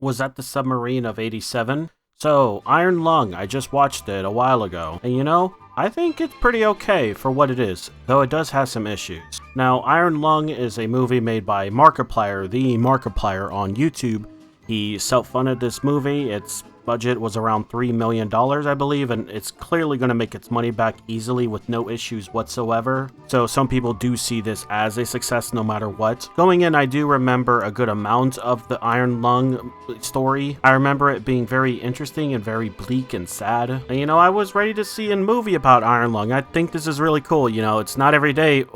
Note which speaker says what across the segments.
Speaker 1: Was that the submarine of 87? So, Iron Lung, I just watched it a while ago, and I think it's pretty okay for what it is, though it does have some issues. Now, Iron Lung is a movie made by Markiplier, the Markiplier on YouTube. He self-funded this movie. Its budget was around $3 million, I believe, and it's clearly going to make its money back easily with no issues whatsoever. So some people do see this as a success no matter what. Going in, I do remember a good amount of the Iron Lung story. I remember it being very interesting and very bleak and sad. And I was ready to see a movie about Iron Lung. I think this is really cool. It's not every day.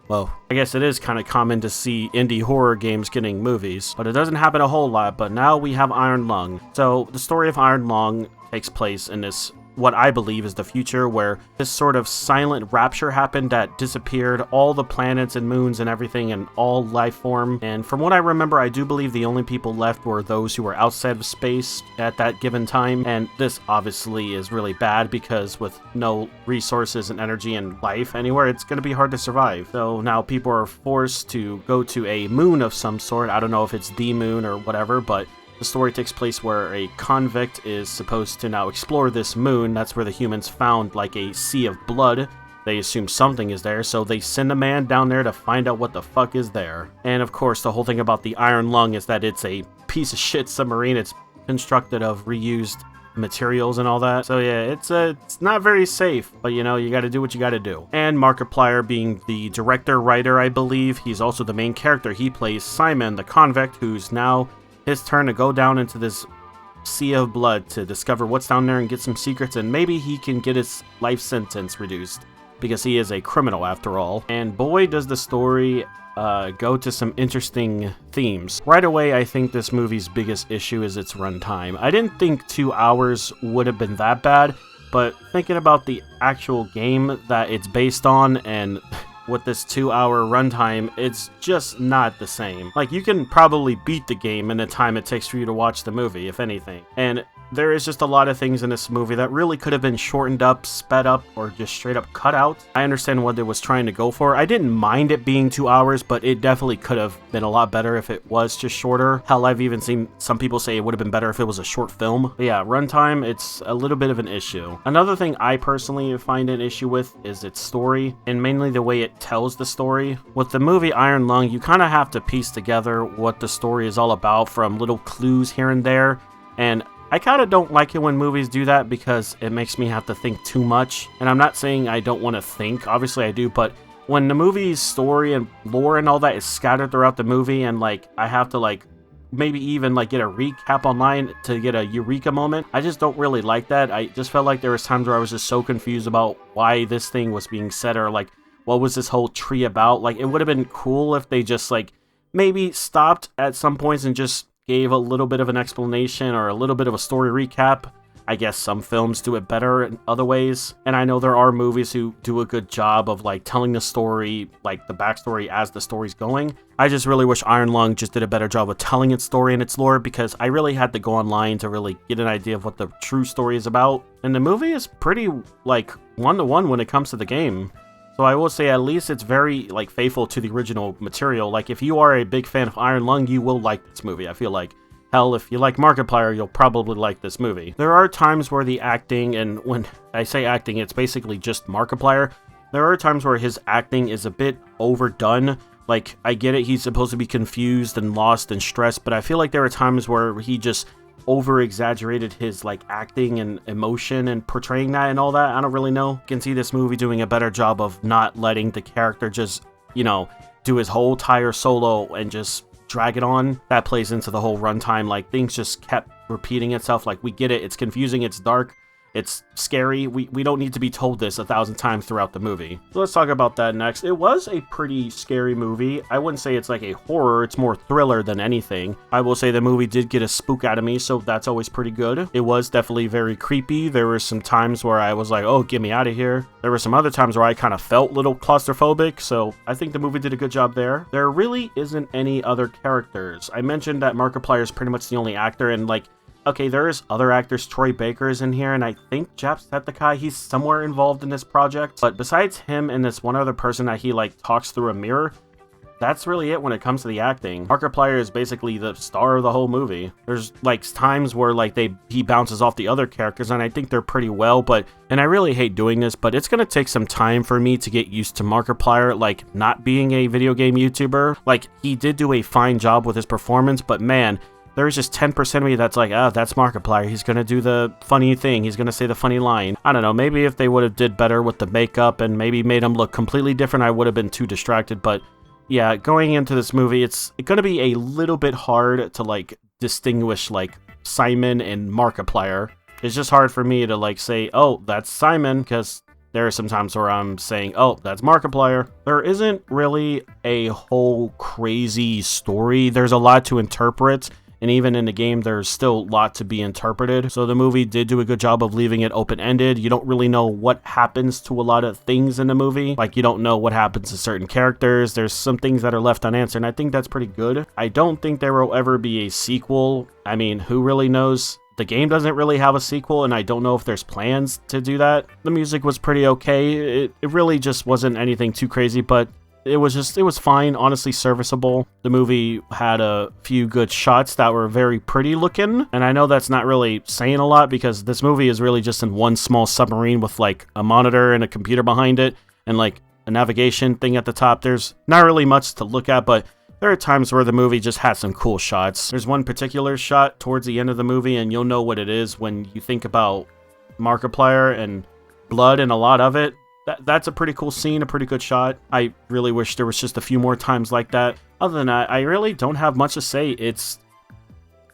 Speaker 1: Well, I guess it is kind of common to see indie horror games getting movies, but it doesn't happen a whole lot. But now we have Iron Lung. So the story of Iron Lung takes place in this, what I believe is the future, where this sort of silent rapture happened that disappeared all the planets and moons and everything and all life form. And from what I remember, I do believe the only people left were those who were outside of space at that given time. And this obviously is really bad because with no resources and energy and life anywhere, it's going to be hard to survive. So now people are forced to go to a moon of some sort. I don't know if it's the moon or whatever, but the story takes place where a convict is supposed to now explore this moon. That's where the humans found like a sea of blood. They assume something is there, so they send a man down there to find out what the fuck is there. And of course, the whole thing about the Iron Lung is that it's a piece of shit submarine. It's constructed of reused materials and all that. So yeah, it's not very safe, but you gotta do what you gotta do. And Markiplier being the director, writer, I believe, he's also the main character. He plays Simon, the convict, who's now his turn to go down into this sea of blood to discover what's down there and get some secrets, and maybe he can get his life sentence reduced because he is a criminal after all. And boy, does the story go to some interesting themes. Right away, I think this movie's biggest issue is its runtime. I didn't think 2 hours would have been that bad, but thinking about the actual game that it's based on and with this 2-hour runtime, it's just not the same. Like, you can probably beat the game in the time it takes for you to watch the movie, if anything. And there is just a lot of things in this movie that really could have been shortened up, sped up, or just straight up cut out. I understand what it was trying to go for. I didn't mind it being 2 hours, but it definitely could have been a lot better if it was just shorter. Hell, I've even seen some people say it would have been better if it was a short film. But yeah, runtime, it's a little bit of an issue. Another thing I personally find an issue with is its story, and mainly the way it tells the story. With the movie Iron Lung, you kind of have to piece together what the story is all about from little clues here and there, and I kind of don't like it when movies do that because it makes me have to think too much. And I'm not saying I don't want to think, obviously I do, but when the movie's story and lore and all that is scattered throughout the movie and I have to maybe even get a recap online to get a eureka moment, I just don't really like that. I just felt like there was times where I was just so confused about why this thing was being said or what was this whole tree about. It would have been cool if they just maybe stopped at some points and just gave a little bit of an explanation or a little bit of a story recap. I guess some films do it better in other ways, and I know there are movies who do a good job of telling the story, the backstory as the story's going. I just really wish Iron Lung just did a better job of telling its story and its lore, because I really had to go online to really get an idea of what the true story is about. And the movie is pretty one-to-one when it comes to the game. So I will say at least it's very faithful to the original material. If you are a big fan of Iron Lung, you will like this movie. I feel like, hell, if you like Markiplier, you'll probably like this movie. There are times where the acting, and when I say acting, it's basically just Markiplier. There are times where his acting is a bit overdone. I get it, he's supposed to be confused and lost and stressed, but I feel like there are times where he just over-exaggerated his acting and emotion and portraying that and all that. I don't really know. You can see this movie doing a better job of not letting the character just, do his whole entire solo and just drag it on. That plays into the whole runtime. Things just kept repeating itself. We get it. It's confusing. It's dark. It's scary. We don't need to be told this 1,000 times throughout the movie. So let's talk about that next. It was a pretty scary movie. I wouldn't say it's a horror. It's more thriller than anything. I will say the movie did get a spook out of me, so that's always pretty good. It was definitely very creepy. There were some times where I was like, oh, get me out of here. There were some other times where I kind of felt a little claustrophobic, so I think the movie did a good job there. There really isn't any other characters. I mentioned that Markiplier is pretty much the only actor, and okay, there's other actors. Troy Baker is in here, and I think Jacksepticeye, he's somewhere involved in this project. But besides him and this one other person that he talks through a mirror, that's really it when it comes to the acting. Markiplier is basically the star of the whole movie. There's like times where like he bounces off the other characters, and I think they're pretty well, and I really hate doing this, but it's gonna take some time for me to get used to Markiplier, like not being a video game YouTuber. Like, he did do a fine job with his performance, but man, there's just 10% of me that's like, that's Markiplier. He's gonna do the funny thing. He's gonna say the funny line. I don't know, maybe if they would have did better with the makeup and maybe made him look completely different, I would have been too distracted, but yeah, going into this movie, it's gonna be a little bit hard to, like, distinguish, like, Simon and Markiplier. It's just hard for me to, like, say, oh, that's Simon, because there are some times where I'm saying, oh, that's Markiplier. There isn't really a whole crazy story. There's a lot to interpret, and even in the game, there's still a lot to be interpreted. So the movie did do a good job of leaving it open-ended. You don't really know what happens to a lot of things in the movie. Like, you don't know what happens to certain characters. There's some things that are left unanswered, and I think that's pretty good. I don't think there will ever be a sequel. I mean, who really knows? The game doesn't really have a sequel, and I don't know if there's plans to do that. The music was pretty okay. It really just wasn't anything too crazy, but it was fine, honestly serviceable. The movie had a few good shots that were very pretty looking, and I know that's not really saying a lot because this movie is really just in one small submarine with like a monitor and a computer behind it and like a navigation thing at the top. There's not really much to look at, but there are times where the movie just had some cool shots. There's one particular shot towards the end of the movie, and you'll know what it is when you think about Markiplier and blood and a lot of it. That's a pretty cool scene, a pretty good shot. I really wish there was just a few more times like that. Other than that, I really don't have much to say.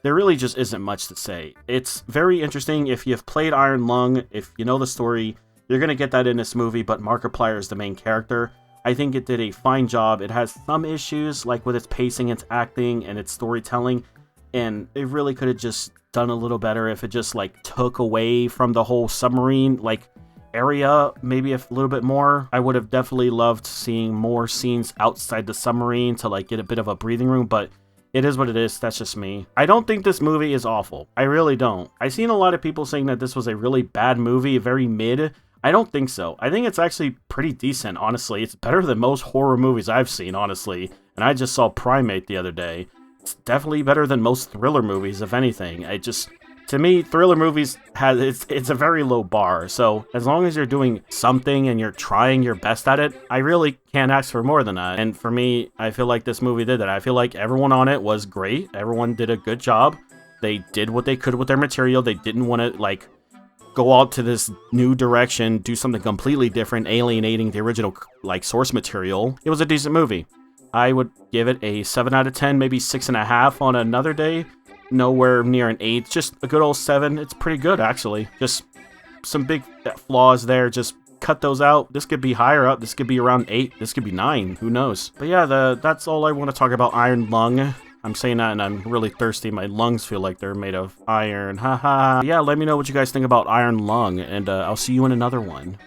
Speaker 1: There really just isn't much to say. It's very interesting. If you've played Iron Lung, if you know the story, you're going to get that in this movie, but Markiplier is the main character. I think it did a fine job. It has some issues, like with its pacing, its acting, and its storytelling, and it really could have just done a little better if it just, like, took away from the whole submarine, like, area maybe a little bit more. I would have definitely loved seeing more scenes outside the submarine to like get a bit of a breathing room, but it is what it is. That's just me. I don't think this movie is awful. I really don't. I've seen a lot of people saying that this was a really bad movie, very mid. I don't think so. I think it's actually pretty decent, honestly. It's better than most horror movies I've seen, honestly. And I just saw Primate the other day. It's definitely better than most thriller movies, if anything. To me, thriller movies it's a very low bar, so as long as you're doing something and you're trying your best at it, I really can't ask for more than that. And for me, I feel like this movie did that. I feel like everyone on it was great. Everyone did a good job. They did what they could with their material. They didn't want to, like, go out to this new direction, do something completely different, alienating the original, like, source material. It was a decent movie. I would give it a 7 out of 10, maybe 6.5 on another day. Nowhere near an 8, just a good old 7. It's pretty good, actually. Just some big flaws there. Just cut those out. This could be higher up. This could be around 8. This could be 9. Who knows? But yeah, that's all I want to talk about Iron Lung. I'm saying that and I'm really thirsty. My lungs feel like they're made of iron. Haha. Yeah, let me know what you guys think about Iron Lung, and I'll see you in another one.